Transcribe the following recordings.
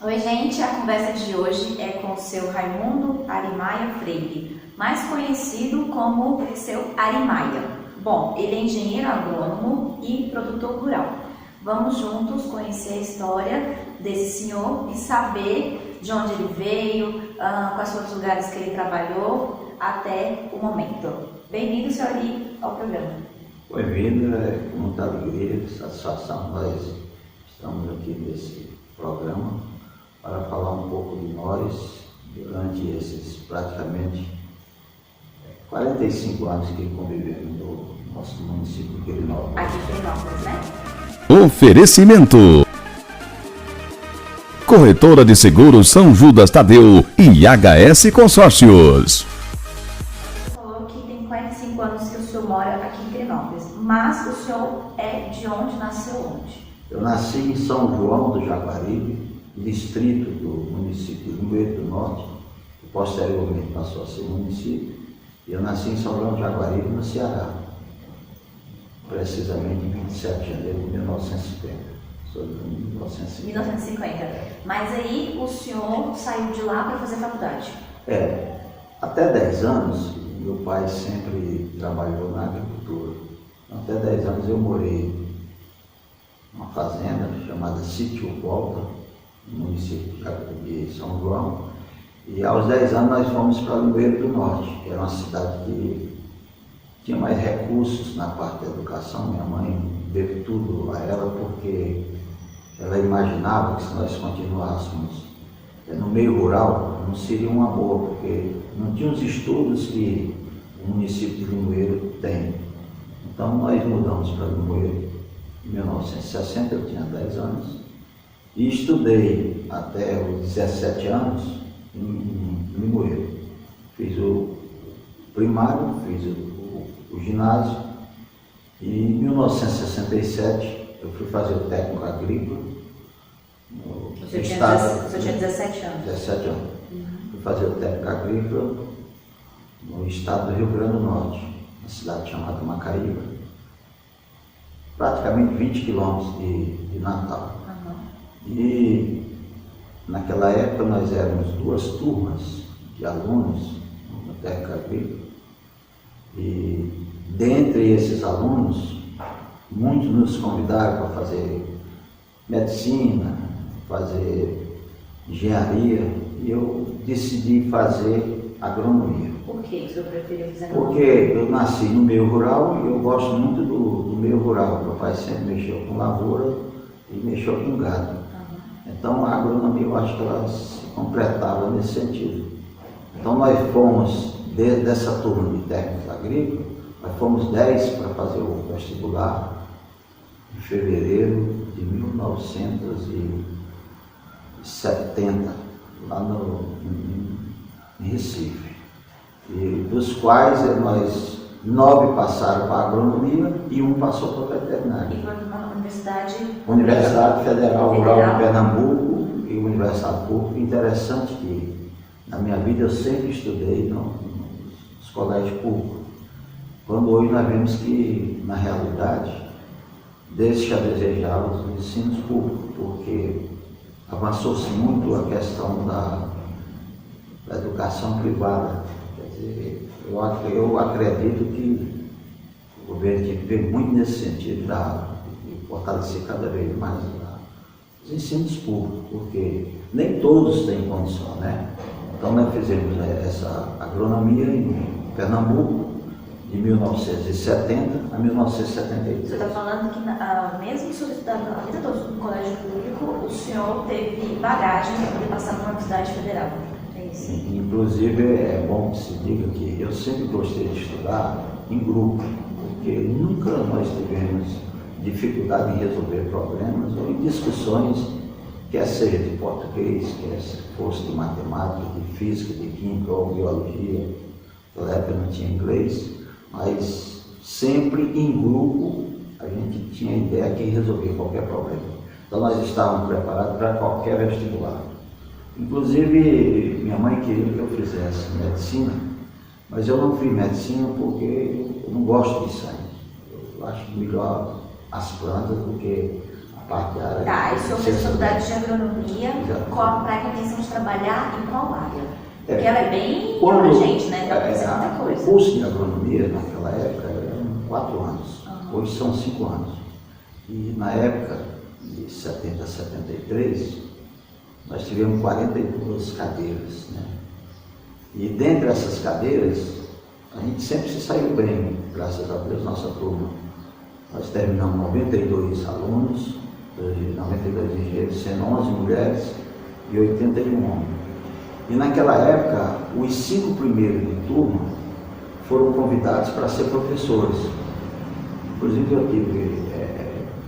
Oi, gente, a conversa de hoje é com o seu Raimundo Arimaia Freire, mais conhecido como seu Arimaia. Bom, ele é engenheiro agrônomo e produtor rural. Vamos juntos conhecer a história desse senhor e saber de onde ele veio, quais foram os lugares que ele trabalhou até o momento. Bem-vindo, senhor Ari, ao programa. Bem-vindo, com muita alegria e satisfação nós estamos aqui nesse programa para falar um pouco de nós durante esses praticamente 45 anos que convivemos no nosso município de Quirinópolis. Aqui em Quirinópolis, né? Oferecimento: Corretora de Seguros São Judas Tadeu e HS Consórcios. Você falou que tem 45 anos que o senhor mora aqui em Quirinópolis, mas o senhor é de onde? Nasceu onde? Eu nasci em São João do Jaguaribe, distrito do município de Limoeiro do Norte, que posteriormente passou a ser município, e eu nasci em São João do Jaguaribe, no Ceará, precisamente em 27 de janeiro de 1950. Sou de 1950. Mas aí o senhor saiu de lá para fazer faculdade? Até 10 anos, meu pai sempre trabalhou na agricultura. Até 10 anos eu morei numa fazenda chamada Sítio Volta, no município de São João, e aos 10 anos nós fomos para Limoeiro do Norte, que era uma cidade que tinha mais recursos na parte da educação. Minha mãe deu tudo a ela porque ela imaginava que se nós continuássemos no meio rural não seria uma boa, porque não tinha os estudos que o município de Limoeiro tem. Então nós mudamos para Limoeiro em 1960, eu tinha 10 anos, e estudei até os 17 anos em Limoeiro. Fiz o primário, fiz o ginásio, e em 1967 eu fui fazer o técnico agrícola. Você tinha 17 anos? 17 anos. Fui fazer o técnico agrícola no estado do Rio Grande do Norte, uma cidade chamada Macaíba, praticamente 20 quilômetros de Natal. E naquela época nós éramos 2 turmas de alunos no técnico agrícola, e dentre esses alunos, muitos nos convidaram para fazer medicina, fazer engenharia, e eu decidi fazer agronomia. Por que o senhor preferiu fazer Porque agronomia? eu nasci no meio rural e eu gosto muito do meio rural. Meu pai sempre mexeu com lavoura e mexeu com gado. Então a agronomia, eu acho que ela se completava nesse sentido. Então nós fomos, dessa turma de técnicos agrícolas, nós fomos 10 para fazer o vestibular em fevereiro de 1970, lá em Recife. E dos quais nós 9 passaram para a agronomia e 1 passou para a veterinária. E foi uma universidade? Universidade Federal Rural de Pernambuco e Universidade Pública. Interessante que na minha vida eu sempre estudei nos colégios públicos, quando hoje nós vemos que, na realidade, deixa a desejar os ensinos públicos, porque avançou-se muito a questão da educação privada. Quer dizer, eu acredito que o governo tem que ver muito nesse sentido de fortalecer cada vez mais os ensinos públicos, porque nem todos têm condição, né? Então nós fizemos essa agronomia em Pernambuco, de 1970 a 1973. Você está falando que mesmo o senhor estudando a vida toda no colégio público, o senhor teve bagagem para poder passar na Universidade Federal. É isso? Inclusive é bom que se diga que eu sempre gostei de estudar em grupo, porque nunca nós tivemos dificuldade em resolver problemas ou em discussões, quer seja de português, quer fosse de matemática, de física, de química ou biologia. Naquela época não tinha inglês, mas sempre em grupo a gente tinha a ideia que resolvia qualquer problema. Então nós estávamos preparados para qualquer vestibular. Inclusive minha mãe queria que eu fizesse medicina, mas eu não fiz medicina porque eu não gosto de sangue. Eu acho melhor as plantas do que a parte da área. Tá, e o senhor fez ciência faculdade de agronomia, Exato. com a intenção de trabalhar em qual área? Porque ela é bem Quando- abrangente, né? Dá pra fazer muita O coisa. curso de agronomia, naquela época, eram 4 anos. Aham. Hoje são 5 anos. E na época, de 70 a 73, nós tivemos 42 cadeiras, né? E dentre essas cadeiras, a gente sempre se saiu bem, graças a Deus, nossa turma. Nós terminamos 92 alunos, 92 engenheiros, sendo 11 mulheres e 81 homens. E naquela época, os 5 primeiros de turma foram convidados para ser professores. Inclusive eu tive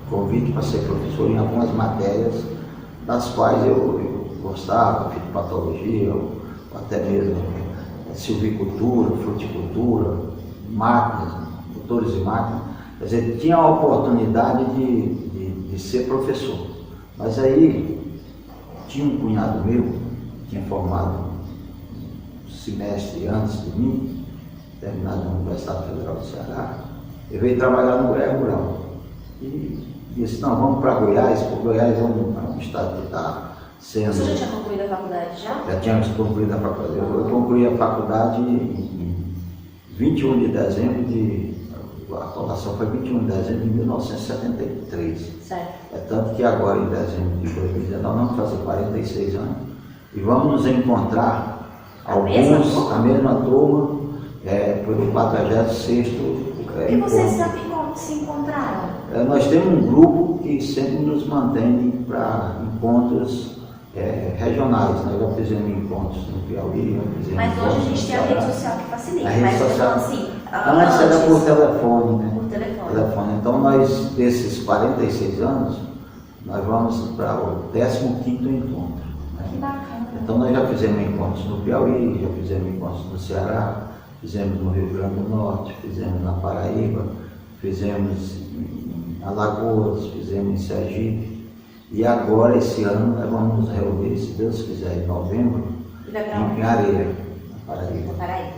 convite para ser professor em algumas matérias das quais eu gostava, fitopatologia, ou até mesmo silvicultura, fruticultura, máquinas, motores e máquinas. Quer dizer, tinha a oportunidade de ser professor. Mas aí tinha um cunhado meu, tinha formado um semestre antes de mim, terminado na Universidade Federal do Ceará, ele veio trabalhar no Goiás Rural. E disse, não, vamos para Goiás, porque Goiás é um estado que está sendo... Você já tinha concluído a faculdade já? Já tínhamos concluído a faculdade. Eu concluí a faculdade em 21 de dezembro a formação foi 21 de dezembro de 1973. Certo. É tanto que agora, em dezembro de 2019, nós vamos fazer 46 anos e vamos nos encontrar A mesma turma, pelo 46º Por que vocês se encontraram? Nós temos um grupo que sempre nos mantém para encontros regionais. Nós já fizemos encontros no Piauí, Mas hoje a gente tem a rede social que facilita. A rede Mas social. assim, Antes era por telefone, né? Por telefone. Então nós, desses 46 anos, nós vamos para o 15º encontro. Que Né? bacana. Então nós já fizemos encontros no Piauí, já fizemos encontros no Ceará, fizemos no Rio Grande do Norte, fizemos na Paraíba, fizemos em Alagoas, fizemos em Sergipe. E agora, esse ano, nós vamos nos reunir, se Deus quiser, em novembro, E vai pra onde? em Areia, na Paraíba. Na Paraíba.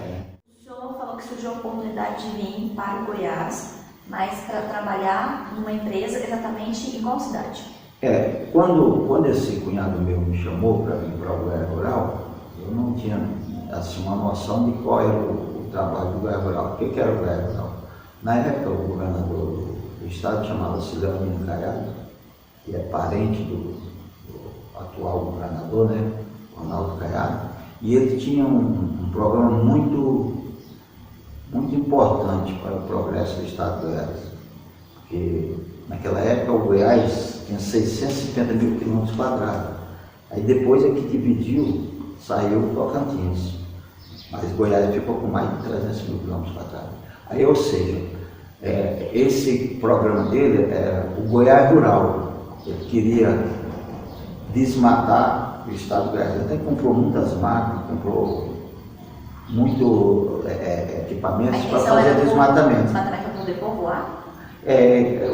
O senhor falou que surgiu a oportunidade de vir para o Goiás, mas para trabalhar numa empresa exatamente em qual cidade? Quando esse cunhado meu me chamou para vir para o Goiás Rural, eu não tinha assim, uma noção de qual era o trabalho do Goiás Rural. O que era o Goiás Rural? Na época, o governador do estado chamava-se Leonino Caiado, que é parente do atual governador, né, Ronaldo Caiado, e ele tinha um programa muito importante para o progresso do estado do Goiás, porque naquela época o Goiás tinha 650 mil quilômetros quadrados, aí depois é que dividiu, saiu o Tocantins, mas Goiás ficou com mais de 300 mil quilômetros quadrados. Aí, ou seja, esse programa dele era o Goiás Rural. Ele queria desmatar o estado do Goiás. Ele até comprou muitas máquinas, comprou muito equipamentos para fazer desmatamento. Desmatamento para poder povoar?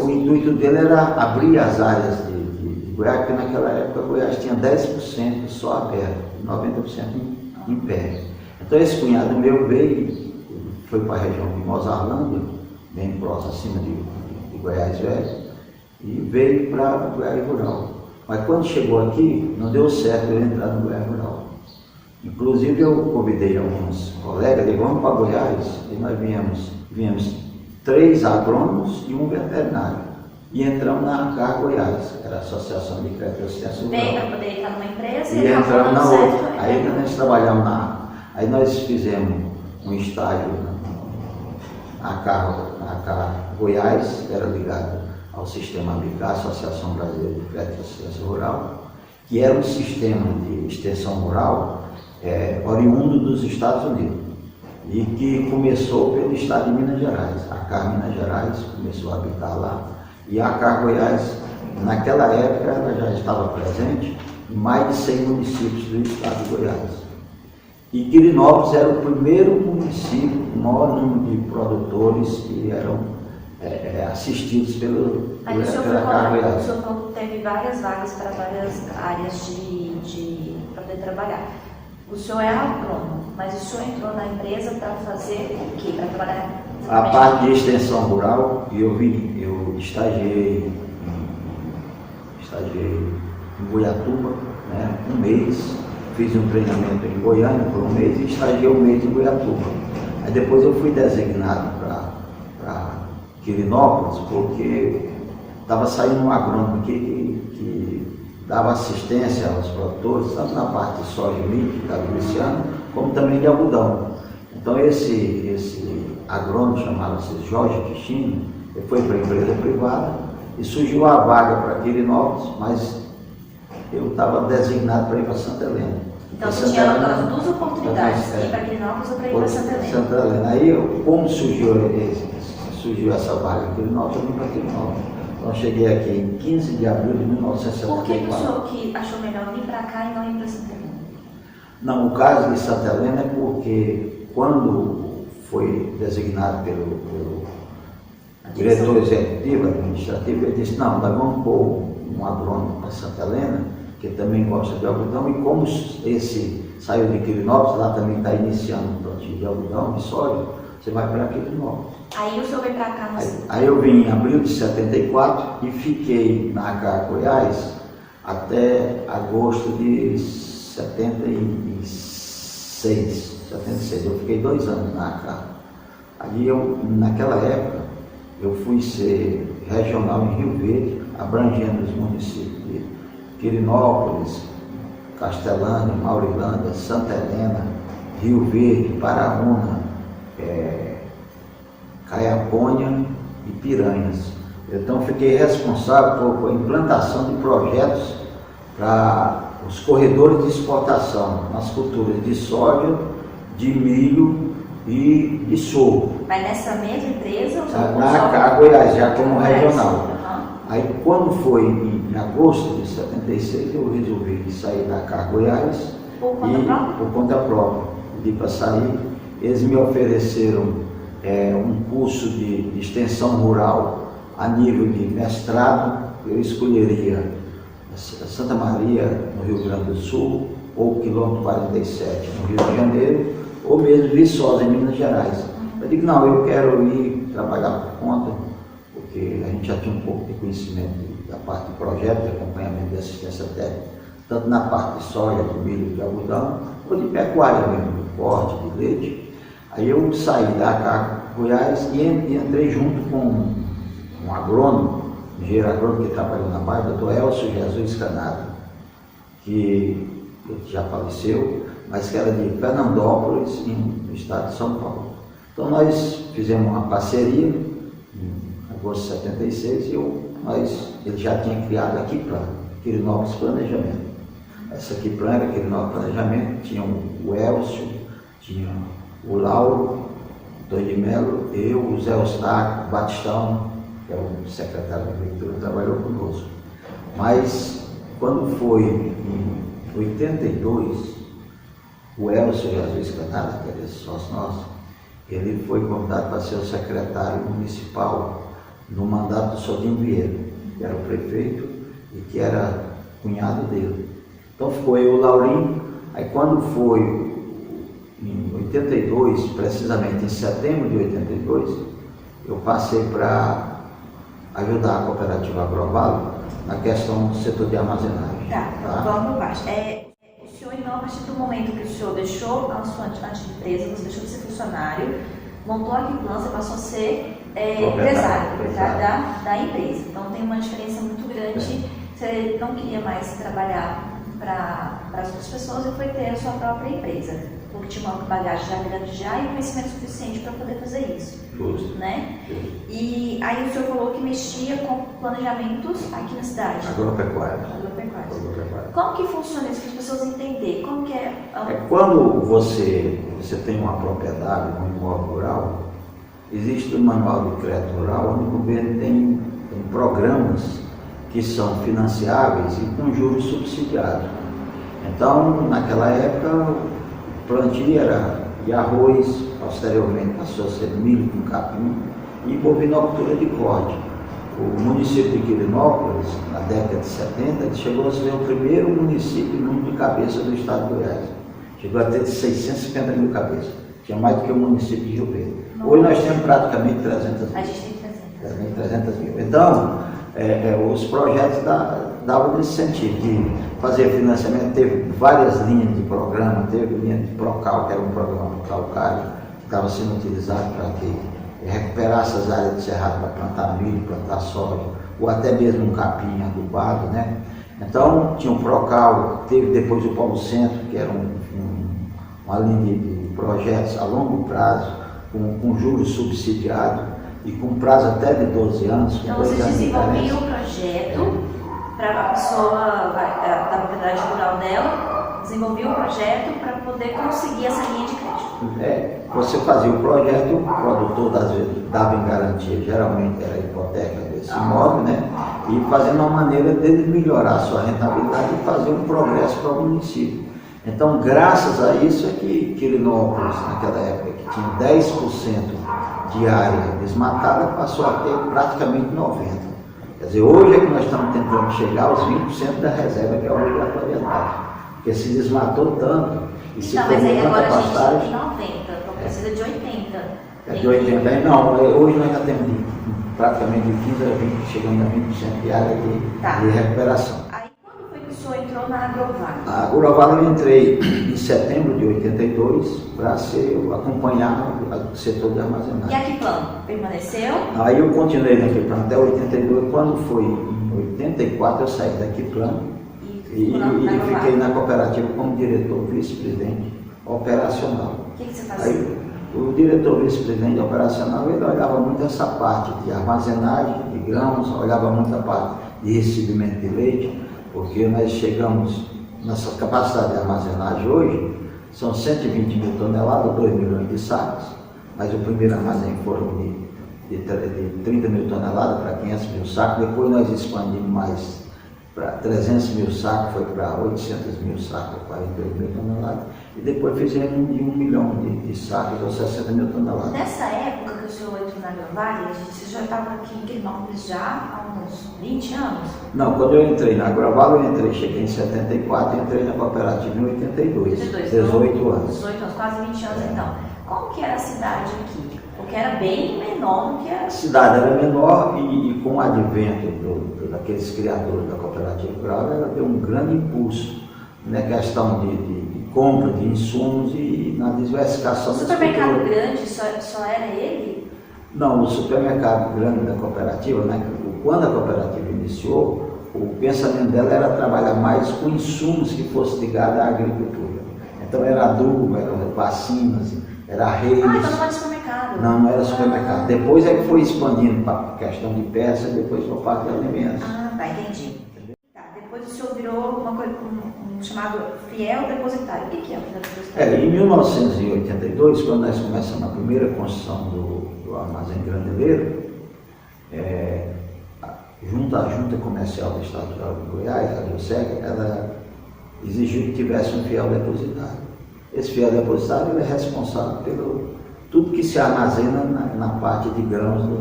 O intuito dele era abrir as áreas de Goiás, porque naquela época Goiás tinha 10% só aberto, 90% em pé. Então esse cunhado meu veio, foi para a região de Mozarlândia, bem próximo, acima de Goiás Velho, e veio para o Goiás Rural. Mas quando chegou aqui, não deu certo eu entrar no Goiás Rural. Inclusive eu convidei alguns colegas, digo, vamos para Goiás, e nós viemos 3 agrônomos e um veterinário. E entramos na ANCAR Goiás, que era a Associação de Crédito e Assistência Rural. Veio para poder entrar numa empresa E entramos na certo, outra. Aí nós trabalhamos aí nós fizemos um estágio na ANCAR Goiás, que era ligado ao sistema ABICAR, Associação Brasileira de Crédito e Assistência Rural, que era um sistema de extensão rural oriundo dos Estados Unidos e que começou pelo estado de Minas Gerais. A ANCAR Minas Gerais começou a habitar lá e a ANCAR Goiás, naquela época, ela já estava presente em mais de 100 municípios do estado de Goiás. E Quirinópolis era o primeiro município, o maior número de produtores que eram assistidos pela ANCAR Goiás. O senhor falou que teve várias vagas para várias áreas para poder trabalhar. O senhor é agrônomo, mas o senhor entrou na empresa para fazer o quê? Para trabalhar? A parte de extensão rural, eu estagiei estagiei em Goiatuba, né, um mês, fiz um treinamento em Goiânia por um mês e estagiei um mês em Goiatuba. Aí depois eu fui designado para Quirinópolis, porque estava saindo um agrônomo que dava assistência aos produtores, tanto na parte de soja e milho, que estava iniciando, como também de algodão. Então esse agrônomo chamava-se Jorge Quixino, ele foi para a empresa privada e surgiu a vaga para Quirinópolis, mas eu estava designado para ir para Santa Helena. Então você tinha as duas oportunidades, ir para Quirinópolis ou para ir para Santa Helena. Santa Helena. Aí, como surgiu essa vaga em Quirinópolis, eu vim para Quirinópolis. Então cheguei aqui em 15 de abril de 1974. Por que o senhor que achou melhor vir para cá e não ir para Santa Helena? Não, o caso de Santa Helena é porque quando foi designado pelo diretor executivo, administrativo, ele disse, não, nós vamos pôr um agrônomo para Santa Helena, que também gosta de algodão, e como esse saiu de Quirinópolis, lá também está iniciando um plantio de algodão, de soja, você vai para Quirinópolis. Aí o senhor veio para cá no Aí eu vim em abril de 74 e fiquei na AK Goiás até agosto de 76. Eu fiquei 2 anos na AK. Ali naquela época, eu fui ser regional em Rio Verde, abrangendo os municípios de Quirinópolis, Castelândia, Maurilândia, Santa Helena, Rio Verde, Paraúna, Caiapônia e Piranhas. Então fiquei responsável por implantação de projetos para os corredores de exportação nas culturas de soja, de milho e de sorgo. Mas nessa mesma empresa? Na AK Goiás, já como regional. Uhum. Aí quando foi em agosto de 76, eu resolvi sair da AK Goiás. Por conta própria? Por conta própria. Pedi para sair. Eles me ofereceram um curso de extensão rural a nível de mestrado. Eu escolheria Santa Maria, no Rio Grande do Sul, ou quilômetro 47, no Rio de Janeiro, ou mesmo Viçosa, em Minas Gerais. Eu digo, não, eu quero ir trabalhar por conta, porque a gente já tinha um pouco de conhecimento da parte de projeto, de acompanhamento de assistência técnica, tanto na parte de soja, de milho, de algodão, ou de pecuária mesmo, de corte, de leite. Aí eu saí da AK Goiás e entrei junto com um agrônomo, um engenheiro agrônomo que trabalhou na Bahia, o Dr. Elcio Jesus Canado, que já faleceu, mas que era de Fernandópolis, no estado de São Paulo. Então nós fizemos uma parceria em agosto de 76 e ele já tinha criado a Quiplan, Quirinópolis Planejamento. Essa Quiplan era Quirinópolis Planejamento, tinha o Elcio, tinha o Lauro, Antônio de Melo, eu, o Zé Ostaco, o Batistão, que é o secretário da Prefeitura, trabalhou conosco. Mas quando foi em 82, o Elcio Jesus Canada, que era sócio nosso, ele foi convidado para ser o secretário municipal no mandato do Sodinho Vieira, que era o prefeito e que era cunhado dele. Então ficou eu e o Laurinho. Aí quando foi em 82, precisamente em setembro de 82, eu passei para ajudar a cooperativa Agrovale na questão do setor de armazenagem. Tá? Vamos por baixo. O senhor, então, a partir do momento que o senhor deixou a sua antiga empresa, você deixou de ser funcionário, montou a Quiplan, você passou a ser empresário, proprietário da empresa. Então tem uma diferença muito grande. Você não queria mais trabalhar para as outras pessoas e foi ter a sua própria empresa, porque tinha uma bagagem já grande já e conhecimento suficiente para poder fazer isso. Justo. Né? E aí o senhor falou que mexia com planejamentos aqui na cidade. Agropecuária. Como que funciona isso, para as pessoas entenderem? Como que é? Quando você tem uma propriedade, um imóvel rural, existe um manual de crédito rural onde o governo tem programas que são financiáveis e com juros subsidiados. Então, naquela época, o plantio era de arroz, posteriormente passou a ser milho com capim e bovinocultura de corte. O município de Quirinópolis, na década de 70, ele chegou a ser o primeiro município número de cabeça do estado de Goiás. Chegou a ter 650 mil cabeças. Tinha mais do que o município de Rio Verde. Hoje nós temos praticamente 300 mil. A gente tem 300. 300 mil. Então, os projetos dava nesse sentido, de fazer financiamento. Teve várias linhas de programa, teve linha de Procal, que era um programa calcário, que estava sendo utilizado para que recuperasse as áreas de cerrado para plantar milho, plantar soja, ou até mesmo um capim adubado, né? Então, tinha o Procal, teve depois o Polo Centro, que era uma linha de projetos a longo prazo, com juros subsidiados e com prazo até de 12 anos. Então, vocês desenvolviam o projeto para a pessoa da propriedade rural dela, desenvolvia o projeto para poder conseguir essa linha de crédito. Você fazia o projeto, o produtor às vezes dava em garantia, geralmente era a hipoteca desse imóvel, né? E fazendo uma maneira dele melhorar a sua rentabilidade e fazer um progresso para o município. Então, graças a isso é que Quirinópolis, naquela época, que tinha 10% de área desmatada, passou a ter praticamente 90%. Quer dizer, hoje é que nós estamos tentando chegar aos 20% da reserva, que é a obrigatoriedade. Porque se desmatou tanto e se mas aí agora a gente pastagem, tem 90%, então precisa de 80%. É de 80%, não, hoje nós já temos praticamente de 15% a 20%, chegando a 20% de área de recuperação. Aí quando foi que o senhor entrou na Agrovale? A Agrovale eu entrei em setembro de 82 para acompanhar o setor de armazenagem. E a Quiplan permaneceu? Aí eu continuei na Quiplan até 82, quando foi em 84 eu saí da Quiplan e fiquei na cooperativa como diretor vice-presidente operacional. O que você fazia? Aí, o diretor vice-presidente operacional, ele olhava muito essa parte de armazenagem de grãos, olhava muito a parte de recebimento de leite, porque nós chegamos, nossa capacidade de armazenagem hoje são 120 mil toneladas, 2 milhões de sacos, mas o primeiro armazém foram de 30 mil toneladas para 500 mil sacos, depois nós expandimos mais para 300 mil sacos, foi para 800 mil sacos, 42 mil toneladas, e depois fizemos de 1 milhão de sacos, ou 60 mil toneladas. Nessa época que o senhor entrou na Agrovale, você já estava aqui em Quirinópolis já há uns 20 anos? Não, quando eu entrei na Agrovale, cheguei em 74 e entrei na cooperativa em 82, 18 anos. 18 anos, quase 20 anos então. Como que era a cidade aqui? Porque era bem menor do que era. A cidade era menor e com o advento daqueles criadores da cooperativa rural, ela deu um grande impulso na questão de compra de insumos e na diversificação. O supermercado grande só era ele? Não, o supermercado grande da cooperativa, né, quando a cooperativa iniciou, o pensamento dela era trabalhar mais com insumos que fossem ligados à agricultura. Então era adubo, era vacinas, era reis. Então não era supermercado? Não era supermercado. Depois é que foi expandindo para a questão de peça, depois foi parte de alimentos. Tá, entendi. Tá, depois o senhor virou uma coisa, um chamado fiel depositário. O que é o fiel depositário? Em 1982, quando nós começamos a primeira construção do armazém graneleiro, junto à Junta Comercial do Estado de Goiás, a JUSEG, ela exigiu que tivesse um fiel depositário. Esse fiel depositário é responsável pelo tudo que se armazena na parte de grãos do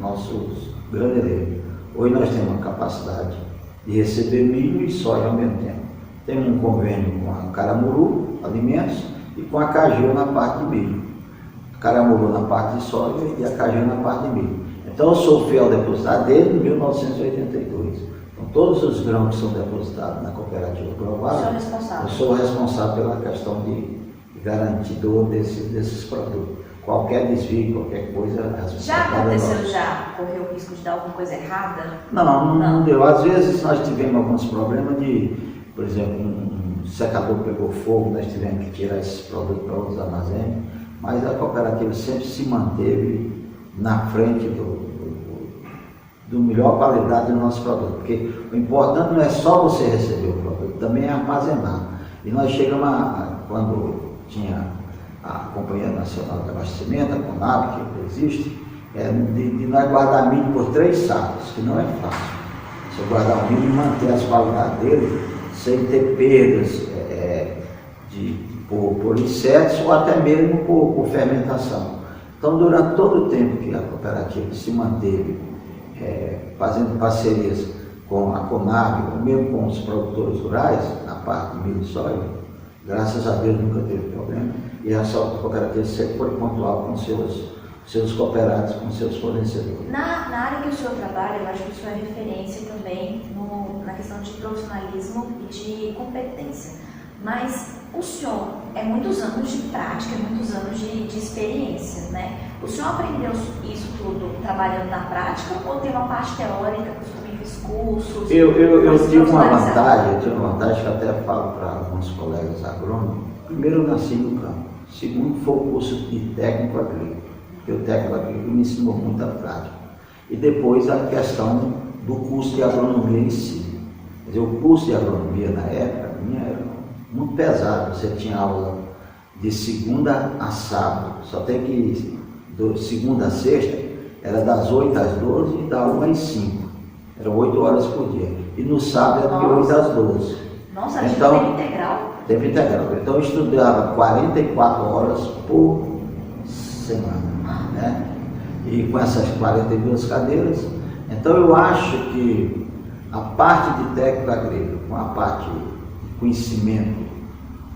nossos graneleiros. Hoje nós temos uma capacidade de receber milho e soja ao mesmo tempo. Temos um convênio com a Caramuru Alimentos e com a Cageu na parte de milho. A Caramuru na parte de soja e a Cageu na parte de milho. Então eu sou fiel depositário desde 1982. Então todos os grãos que são depositados na cooperativa Agrovale, eu sou responsável pela questão de garantidor desses produtos. Qualquer desvio, qualquer coisa... Já aconteceu, correu o risco de dar alguma coisa errada? Não deu. Às vezes nós tivemos alguns problemas de, por exemplo, um secador pegou fogo, nós tivemos que tirar esses produtos para outros armazéns, mas a cooperativa sempre se manteve na frente do melhor qualidade do nosso produto, porque o importante não é só você receber o produto, também é armazenar. E nós chegamos quando tinha a Companhia Nacional de Abastecimento, a CONAB, que existe, de nós guardar milho por 3 sacos, que não é fácil. Você guardar o milho e manter as qualidades dele sem ter perdas por insetos ou até mesmo por fermentação. Então, durante todo o tempo que a cooperativa se manteve fazendo parcerias com a CONAB, ou mesmo com os produtores rurais, na parte de milho e soja, graças a Deus nunca teve problema, e a cooperativa sempre foi pontual com seus seus cooperados, com seus fornecedores. Na área que o senhor trabalha, eu acho que o senhor é referência também na questão de profissionalismo e de competência. Mas o senhor é muitos anos de prática, muitos anos de experiência, né? O senhor aprendeu isso tudo trabalhando na prática ou tem uma parte teórica que o senhor também fez cursos? Eu tive uma vantagem, que eu até falo para alguns colegas agrônomos. Primeiro, eu nasci no campo. Segundo, foi o curso de técnico agrícola, porque o técnico agrícola me ensinou muita prática. E depois a questão do curso de agronomia em si. Quer dizer, o curso de agronomia na época minha era muito pesado. Você tinha aula de segunda a sábado, só tem que segunda a sexta era das 8 às 12 e da 1 às 5. Eram 8 horas por dia. E no sábado era de 8 às 12. Nossa, então, tempo integral? Tempo integral. Então eu estudava 44 horas por semana, né? E com essas 42 cadeiras. Então eu acho que a parte de técnico agrícola, com a parte de conhecimento,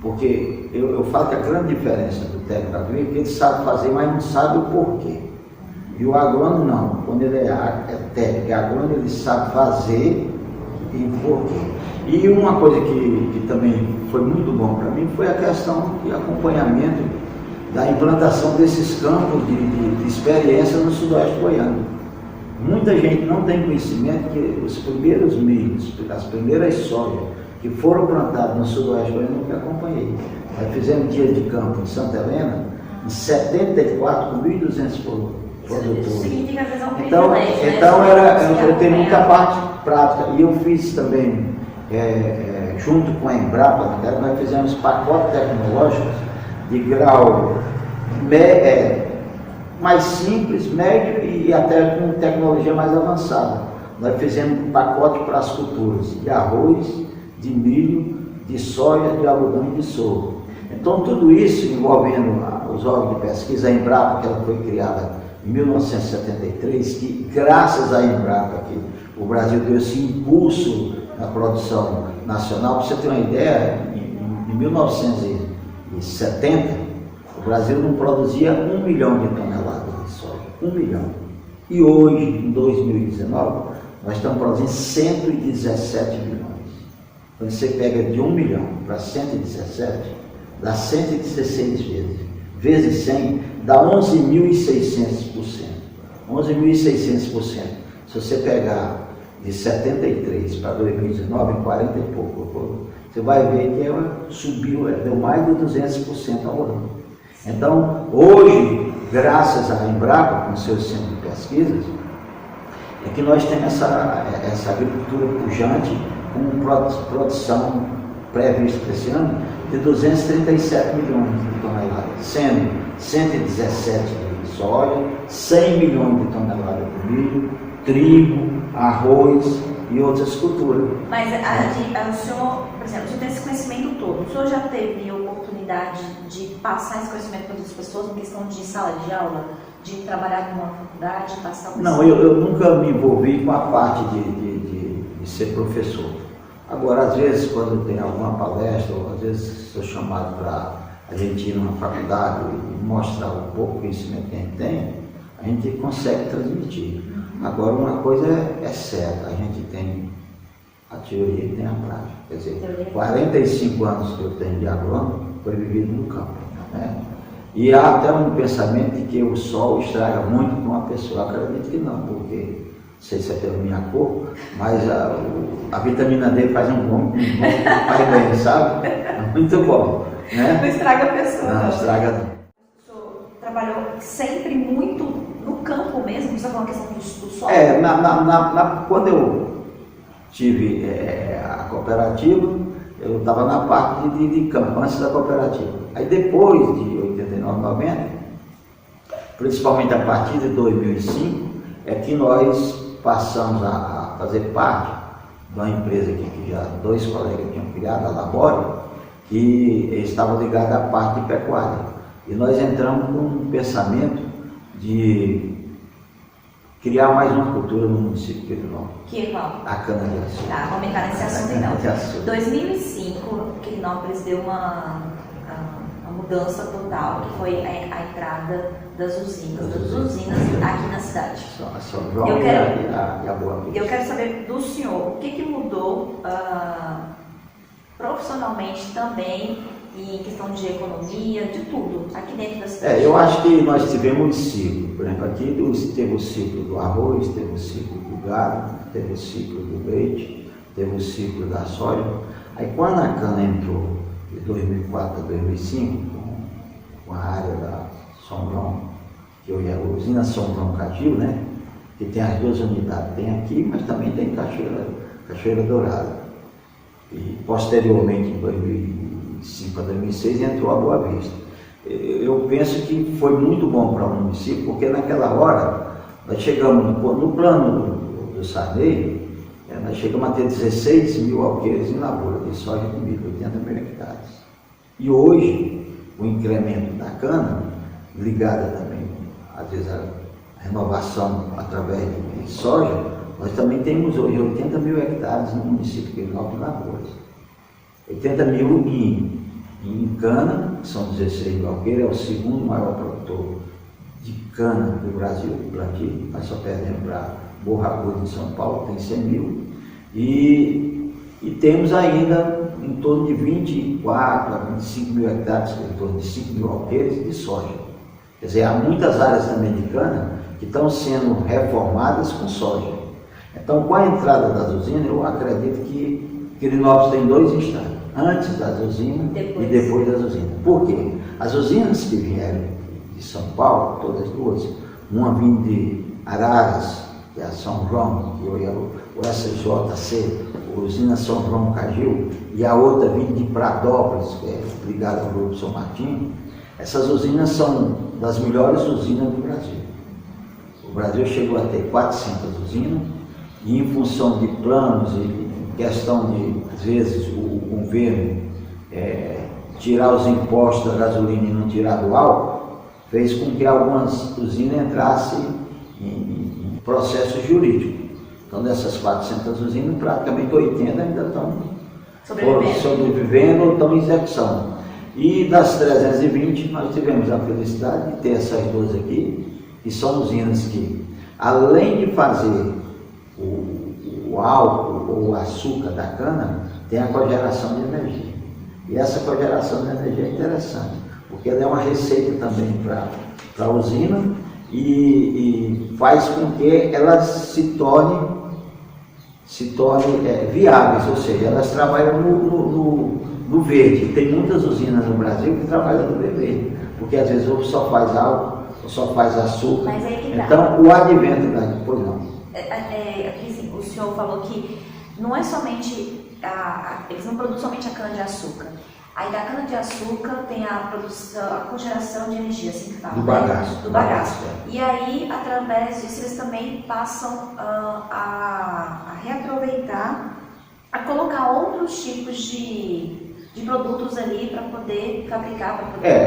porque eu falo que a grande diferença do técnico agrícola é que ele sabe fazer, mas não sabe o porquê. E o agrônomo não, quando ele é técnico, agrônomo, ele sabe fazer e o porquê. E uma coisa que também foi muito bom para mim foi a questão de acompanhamento da implantação desses campos de experiência no sudoeste goiano. Muita gente não tem conhecimento que os primeiros milhos, as primeiras sojas que foram plantadas no sudoeste goiano, eu me acompanhei. Nós fizemos dia de campo em Santa Helena, em 74 com 1.200 produtores. Isso significa às vezes um Então privilégio, eu tenho muita parte prática. E eu fiz também, junto com a Embrapa, nós fizemos pacotes tecnológicos de grau mais simples, médio e até com tecnologia mais avançada. Nós fizemos um pacote para as culturas de arroz, de milho, de soja, de algodão e de sorgo. Então tudo isso envolvendo os órgãos de pesquisa, a Embrapa, que ela foi criada em 1973, que graças à Embrapa que o Brasil deu esse impulso na produção nacional. Para você ter uma ideia, em 1970, o Brasil não produzia 1 milhão de toneladas de soja, 1 milhão. E hoje, em 2019, nós estamos produzindo 117 milhões. Quando você pega de 1 milhão para 117, dá 116 vezes 100, dá 11.600%. 11.600%. Se você pegar de 73 para 2019, em 40 e pouco, você vai ver que subiu, deu mais de 200% ao ano. Então, hoje, graças à Embrapa, com seus centros de pesquisas, é que nós temos essa agricultura pujante, com produção prevista para esse ano de 237 milhões de toneladas, sendo 117 de soja, 100 milhões de toneladas de milho, trigo, arroz e outras culturas. Mas o senhor, por exemplo, o senhor tem esse conhecimento todo, o senhor já teve oportunidade de passar esse conhecimento para outras pessoas, em questão de sala de aula, de trabalhar numa faculdade, passar o Não, eu nunca me envolvi com a parte de ser professor. Agora, às vezes, quando tem alguma palestra, ou às vezes sou chamado para a gente ir numa faculdade e mostrar um pouco do conhecimento que a gente tem, a gente consegue transmitir. Agora, uma coisa é certa, a gente tem a teoria e tem a prática. Quer dizer, 45 anos que eu tenho de agrônomo foi vivido no campo, né? E há até um pensamento de que o sol estraga muito com uma pessoa. Eu acredito que não, porque, não sei se é pela minha cor, mas a vitamina D faz um bom bem, sabe? Muito bom, né? Não estraga a pessoa. Não, estraga não. O senhor trabalhou sempre muito no campo mesmo? Você está falando a questão do solo? Quando eu tive a cooperativa, eu estava na parte de campo, antes da cooperativa. Aí depois de 89, 90, principalmente a partir de 2005, é que nós passamos a fazer parte de uma empresa que já 2 colegas tinham criado, a Labore, que estava ligada à parte de pecuária. E nós entramos com um pensamento de criar mais uma cultura no município de Quirinópolis. Que qual? A cana-de-açúcar. Tá, vamos entrar nesse assunto então. Em 2005, Quirinópolis deu uma mudança total, que foi a entrada das usinas aqui na cidade. São João e a Boa Vista. Eu quero saber do senhor, o que mudou profissionalmente também, em questão de economia, de tudo, aqui dentro da cidade? Eu acho que nós tivemos um ciclo. Por exemplo, aqui teve o ciclo do arroz, teve o ciclo do gado, teve o ciclo do leite, teve o ciclo da soja. Aí quando a cana entrou, de 2004 a 2005, com a área da São João, que hoje é a usina São João Caju, né? Que tem as duas unidades, tem aqui, mas também tem Cachoeira Dourada. E posteriormente, em 2005 a 2006, entrou a Boa Vista. Eu penso que foi muito bom para o município, porque naquela hora, nós chegamos no plano do Sarney, nós chegamos a ter 16 mil alqueires em lavoura de soja de milho, 80 mil hectares. E hoje, o incremento da cana, ligada também, às vezes, à renovação através de soja, nós também temos hoje 80 mil hectares no município de Nova Lavouras. 80 mil em cana, que são 16 mil alqueires, é o segundo maior produtor de cana do Brasil, plantio. Nós só perdemos para Borra Gorda em São Paulo, tem 100 mil. E temos ainda em torno de 24 a 25 mil hectares, em torno de 5 mil alqueires de soja. Quer dizer, há muitas áreas também de cana que estão sendo reformadas com soja. Então, com a entrada das usinas, eu acredito que Quirinópolis tem dois estados, antes das usinas e depois das usinas. Por quê? As usinas que vieram de São Paulo, todas duas, uma vindo de Araras, que é a São João, que hoje é o SJC, a usina São João Caju, e a outra vindo de Pradópolis, que é ligada ao Grupo São Martinho. Essas usinas são das melhores usinas do Brasil. O Brasil chegou a ter 400 usinas, e em função de planos e questão de, às vezes, o governo tirar os impostos da gasolina e não tirar do álcool, fez com que algumas usinas entrassem em processo jurídico. Então, dessas 400 usinas, praticamente 80 ainda estão sobrevivendo ou estão em execução. E das 320, nós tivemos a felicidade de ter essas duas aqui, que são usinas que, além de fazer o álcool ou o açúcar da cana, tem a cogeração de energia. E essa cogeração de energia é interessante, porque ela é uma receita também para a usina e faz com que elas se tornem viáveis, ou seja, elas trabalham no verde. Tem muitas usinas no Brasil que trabalham no verde, porque às vezes ou só faz álcool, ou só faz açúcar. Mas aí que então, o advento da... Pois não. O senhor falou que não é somente eles não produzem somente a cana-de-açúcar. Aí da cana-de-açúcar tem a cogeração de energia, assim que fala. Do bagaço. Do bagaço. E aí, através disso, eles também passam a reaproveitar, a colocar outros tipos de produtos ali para poder fabricar.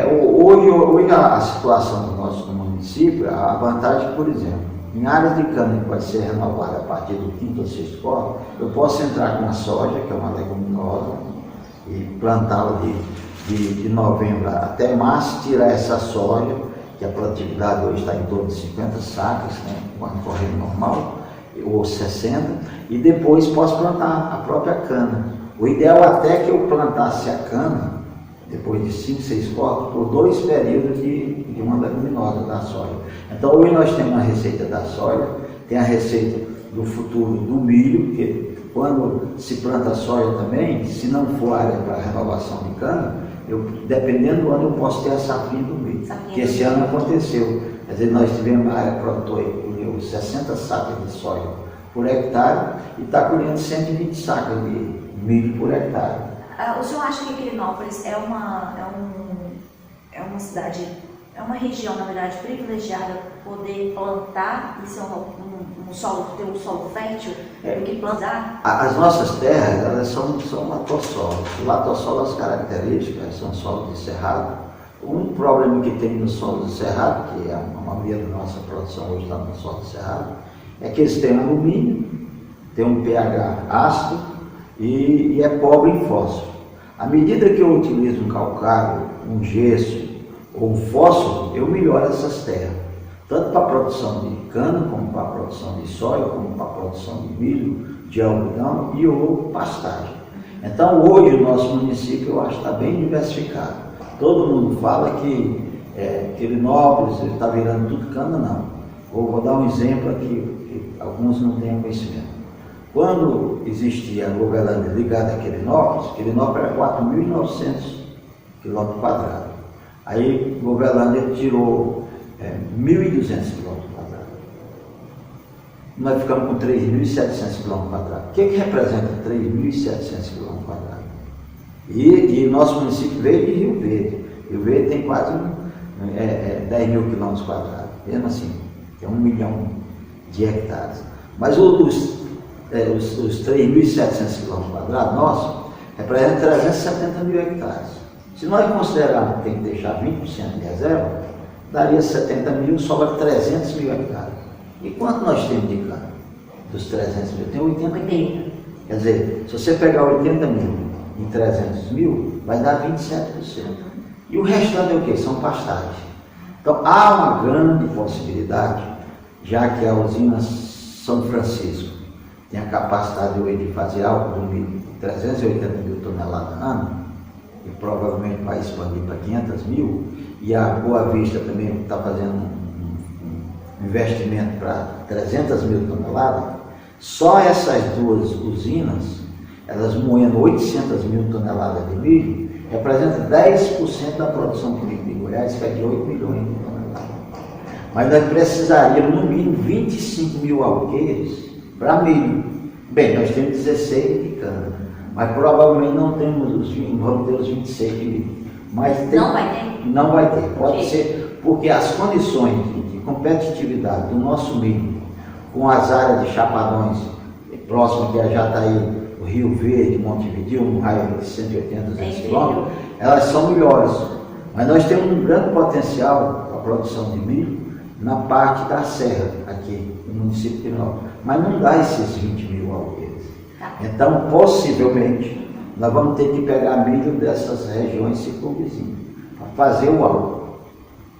Hoje a situação do nosso município, a vantagem, por exemplo, em áreas de cana que vai ser renovada a partir do 5º ou 6º corte, eu posso entrar com a soja, que é uma leguminosa, e plantá-la de novembro até março, tirar essa soja, que a produtividade hoje está em torno de 50 sacas, né, quando correndo normal, ou 60, e depois posso plantar a própria cana. O ideal até que eu plantasse a cana, depois de 5, 6 cortes, por 2 períodos de uma leguminosa da soja. Então hoje nós temos a receita da soja, tem a receita do futuro do milho, porque quando se planta soja também, se não for área para renovação de cana, dependendo do ano eu posso ter a safrinha do milho, que esse ano aconteceu. Quer dizer, nós tivemos a área produtora que colheu 60 sacas de soja por hectare e está colhendo 120 sacas de milho por hectare. O senhor acha que Quirinópolis é uma cidade, é uma região, na verdade, privilegiada poder plantar e ser ter um solo fértil do que plantar? As nossas terras, elas são latossolos. O latossolo, as características são solos de cerrado. Um problema que tem no solo de cerrado, que a maioria da nossa produção hoje está no solo de cerrado, é que eles têm alumínio, tem um pH ácido e é pobre em fósforo. À medida que eu utilizo um calcário, um gesso ou um fósforo, eu melhoro essas terras, tanto para a produção de cana, como para a produção de soja, como para a produção de milho, de algodão e ou pastagem. Então hoje o nosso município, eu acho, está bem diversificado. Todo mundo fala que Quirinópolis está virando tudo cana, não. Vou dar um exemplo aqui, que alguns não têm conhecimento. Quando existia a Govelândia ligada a Quirinópolis, Quirinópolis era 4.900 km². Aí Govelândia tirou 1.200 km². Nós ficamos com 3.700 km². O que representa 3.700 km²? E nosso município veio de Rio Verde. Rio Verde tem quase 10.000 km². Mesmo assim, é 1 milhão de hectares. Mas os 3.700 km² nossos representam 370 mil hectares. Se nós considerarmos que tem que deixar 20% de reserva, daria 70 mil, sobra 300 mil hectares. E quanto nós temos de cana? Dos 300 mil? Tem 80 mil. Quer dizer, se você pegar 80 mil em 300 mil, vai dar 27%. E o restante é o quê? São pastagens. Então, há uma grande possibilidade, já que a usina São Francisco tem a capacidade hoje de fazer álcool de 380 mil toneladas ano, e provavelmente vai expandir para 500 mil, e a Boa Vista também está fazendo um investimento para 300 mil toneladas, só essas duas usinas, elas moendo 800 mil toneladas de milho, representa 10% da produção de milho de Goiás, que é de 8 milhões de toneladas. Mas nós precisaríamos, no mínimo, 25 mil alqueires para milho. Bem, nós temos 16 de cana, mas provavelmente não vamos ter os 26 de milho. Mas não vai ter? Não vai ter. Pode ser, porque as condições de competitividade do nosso milho, com as áreas de chapadões próximas, que é Jataí, o Rio Verde, Montevideo, um raio de 180, 200 quilômetros, elas são melhores. Mas nós temos um grande potencial para a produção de milho na parte da serra, aqui no município de Quirinópolis. Mas não dá esses 20 mil alqueires. Então, possivelmente, nós vamos ter que pegar milho dessas regiões circunvizinhas para fazer o álcool.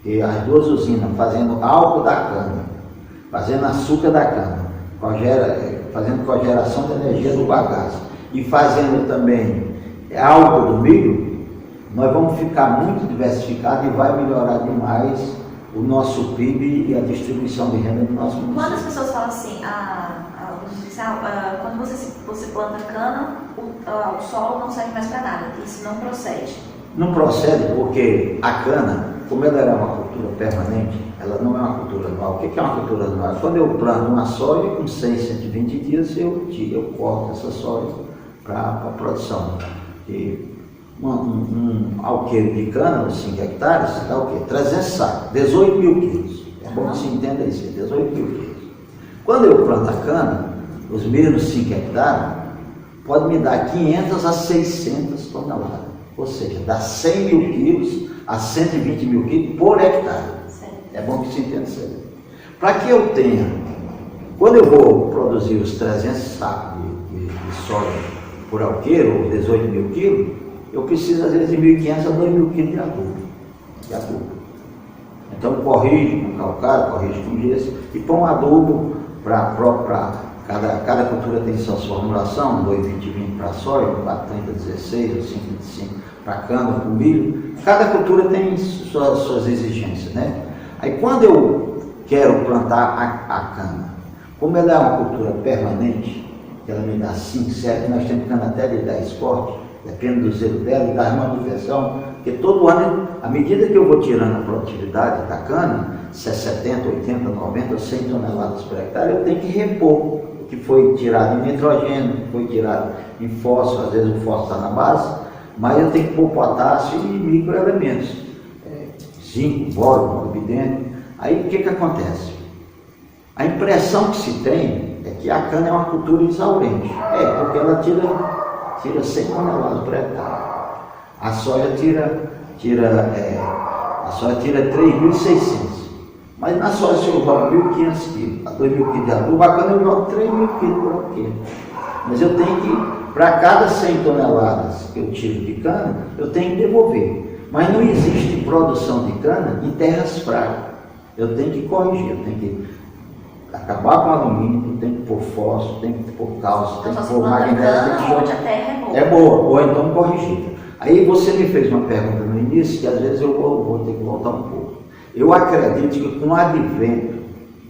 E as duas usinas fazendo álcool da cana, fazendo açúcar da cana, fazendo cogeração de energia do bagaço e fazendo também álcool do milho, nós vamos ficar muito diversificados e vai melhorar demais o nosso PIB e a distribuição de renda do nosso município. Quando as pessoas falam assim, quando você planta cana, o solo não serve mais para nada, isso não procede. Não procede porque a cana, como ela é uma cultura permanente, ela não é uma cultura anual. O que é uma cultura anual? Quando eu planto uma soja, com 100, 120 dias, eu corto essa soja para a produção. E um alqueiro de cana, de 5 hectares, dá o quê? 300 sacos, 18 mil quilos. É bom que se entenda isso, 18 mil quilos. Quando eu planto a cana, os mesmos 5 hectares, pode me dar 500 a 600 toneladas. Ou seja, dá 100 mil quilos a 120 mil quilos por hectare. É bom que se entenda isso aí. Para que eu tenha, quando eu vou produzir os 300 sacos de soja por alqueiro, ou 18 mil quilos, eu preciso às vezes de 1.500 a 2.000 quilos de adubo. Então corrijo com calcário, corrijo com gesso e põe um adubo para cada cultura tem sua formulação, 2,20,20 para a soja, 4,30,16 ou 5,25 para a cana, para o milho. Cada cultura tem suas exigências, né? Aí quando eu quero plantar a cana, como ela é uma cultura permanente, que ela me dá 5, 7, nós temos cana até de 10 cortes, depende do zelo dela e da manutenção, porque todo ano, à medida que eu vou tirando a produtividade da cana, se é 70, 80, 90, 100 toneladas por hectare, eu tenho que repor o que foi tirado em nitrogênio, o que foi tirado em fósforo, às vezes o fósforo está na base, mas eu tenho que pôr potássio e microelementos, zinco, boro, molibdênio. Aí o que acontece? A impressão que se tem é que a cana é uma cultura exaurente, porque ela tira 100 toneladas por hectare. A soja tira 3.600. Mas na soja, se eu jogo 1.500 quilos, a 2.000 quilos de adubo, a cana eu jogo 3.000 quilos por alqueiro. Mas eu tenho que para cada 100 toneladas que eu tiro de cana, eu tenho que devolver. Mas não existe produção de cana em terras fracas. Eu tenho que corrigir, eu tenho que acabar com o alumínio, eu tenho que pôr fósforo, tenho que pôr cálcio, tenho que pôr magnésio, tenho que onde a terra é boa. é boa, ou então corrigir. Aí você me fez uma pergunta no início, que às vezes eu vou ter que voltar um pouco. Eu acredito que com o advento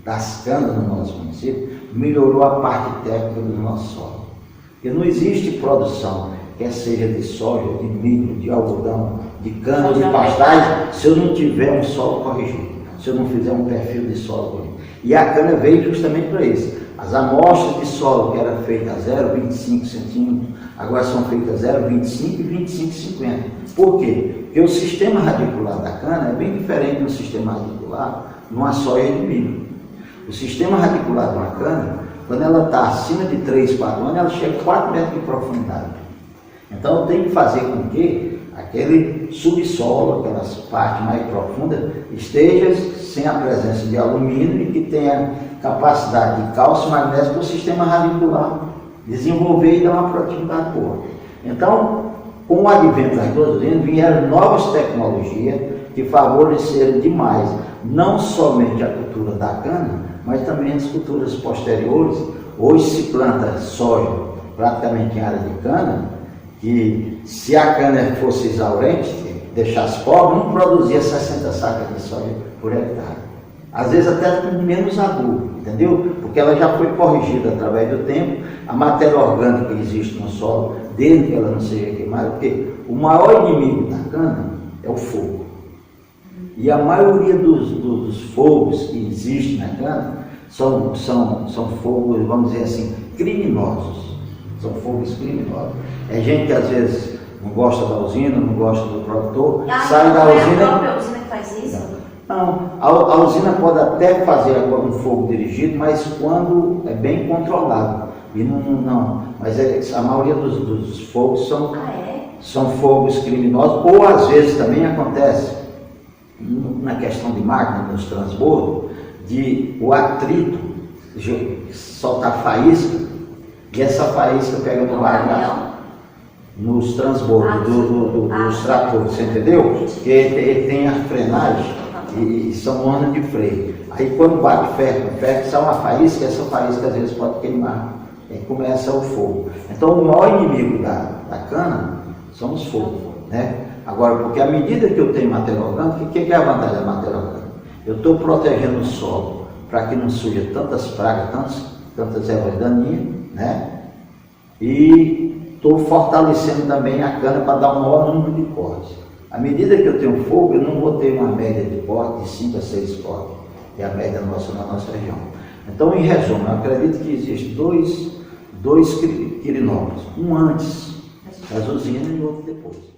das canas no nosso município, melhorou a parte técnica do nosso solo. Porque não existe produção, quer seja de soja, de milho, de algodão, de cana, de pastagem, se eu não tiver um solo corrigido, se eu não fizer um perfil de solo corrigido. E a cana veio justamente para isso. As amostras de solo que eram feitas a 0,25 centímetros, agora são feitas a 0,25 e 25,50. Por quê? Porque o sistema radicular da cana é bem diferente do sistema radicular numa soja de milho. O sistema radicular de uma cana, quando ela está acima de 3, 4 anos, ela chega a 4 metros de profundidade. Então eu tenho que fazer com que aquele subsolo, aquelas partes mais profundas, esteja sem a presença de alumínio e que tenha capacidade de cálcio e magnésio para o sistema radicular desenvolver e dar uma produtividade boa. Então, com o advento das duas usinas, vieram novas tecnologias que favoreceram demais, não somente a cultura da cana, mas também as culturas posteriores. Hoje se planta soja praticamente em área de cana, que se a cana fosse exaurente, deixasse pobre, não produzia 60 sacas de soja por hectare. Às vezes até com menos adubo, entendeu? Porque ela já foi corrigida através do tempo, a matéria orgânica que existe no solo, desde que ela não seja queimada, porque o maior inimigo da cana é o fogo. E a maioria dos fogos que existem na cana são fogos, vamos dizer assim, criminosos. São fogos criminosos. É gente que às vezes não gosta da usina, não gosta do produtor, sai da usina. É a própria usina que faz isso? Não, a usina pode até fazer um fogo dirigido, mas quando é bem controlado. E não. Mas a maioria dos fogos são fogos criminosos, ou às vezes também acontece na questão de máquina, nos transbordos, de o atrito soltar faísca, e essa faísca pega no ar nos transbordos dos tratores, você entendeu? Porque ele tem a frenagem e são ondas de freio. Aí quando bate ferro, sai uma faísca, essa faísca às vezes pode queimar, aí começa o fogo. Então o maior inimigo da cana são os fogos, né? Agora, porque à medida que eu tenho matéria orgânica, o que é a vantagem da matéria orgânica? Eu estou protegendo o solo para que não surja tantas pragas, tantas ervas daninhas, né? E estou fortalecendo também a cana para dar um maior número de cortes. À medida que eu tenho fogo, eu não vou ter uma média de corte de 5 a 6 cortes, que é a média nossa na nossa região. Então, em resumo, eu acredito que existem dois quirinópolis, um antes das usinas e outro depois.